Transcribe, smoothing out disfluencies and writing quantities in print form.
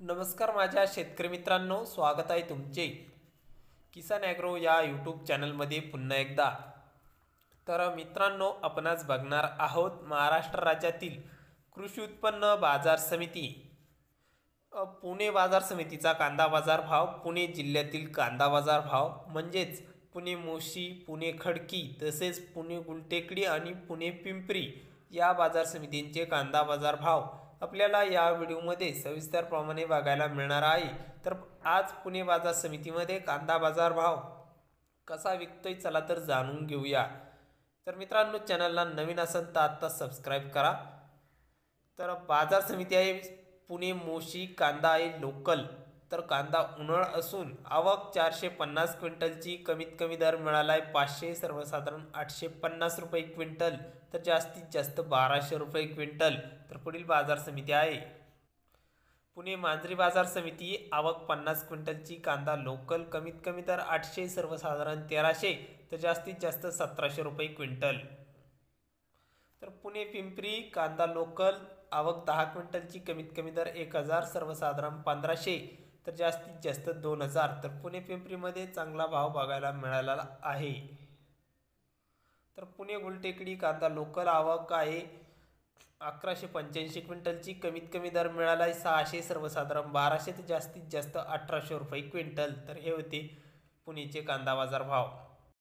नमस्कार माझ्या शेतकरी मित्रांनो, स्वागत आहे तुमचे किसान ॲग्रो या यूट्यूब चॅनलमध्ये पुन्हा एकदा। तर मित्रांनो, आपण आज बघणार आहोत महाराष्ट्र राज्यातील कृषी उत्पन्न बाजार समिती पुणे बाजार समितीचा कांदा बाजार भाव, पुणे जिल्ह्यातील कांदा बाजार भाव म्हणजेच पुणे मोशी, पुणे खडकी तसेच पुणे गुलटेकडी आणि पुणे पिंपरी या बाजार समितींचे कांदा बाजार भाव आपल्याला या व्हिडिओमध्ये सविस्तरप्रमाणे बघायला मिळणार आहे। तर आज पुणे बाजार समितीमध्ये कांदा बाजार भाव कसा विकतोय चला तर जाणून घेऊया। तर मित्रांनो, चॅनलला नवीन असेल तर आता सबस्क्राइब करा। तर बाजार समिती आहे पुणे मोशी, कांदा आहे लोकल। तर कांदा उन्हाळ असून आवक 450 क्विंटलची, कमीत कमी दर मिळाला आहे 500, सर्वसाधारण 850 रुपये क्विंटल, तर जास्तीत जास्त 1200 रुपये क्विंटल। तर पुढील बाजार समिती आहे पुणे मांजरी बाजार समिती, आवक 50 क्विंटलची, कांदा लोकल, कमीत कमी दर 800, सर्वसाधारण 1300, तर जास्तीत जास्त 1700 रुपये क्विंटल। तर पुणे पिंपरी, कांदा लोकल, आवक 10 क्विंटलची, कमीत कमी दर 1000, सर्वसाधारण 1500, तर जास्तीत जास्त 2000। तर पुणे पिंपरीमध्ये चांगला भाव बघायला मिळालेला आहे। तर पुणे गुलटेकडी, कांदा लोकल, आवक आहे 1185 क्विंटलची, कमीत कमी दर मिळाला आहे 600, सर्वसाधारण 1200, तर जास्तीत जास्त 1800 रुपये क्विंटल। तर हे होते पुणेचे कांदा बाजार भाव।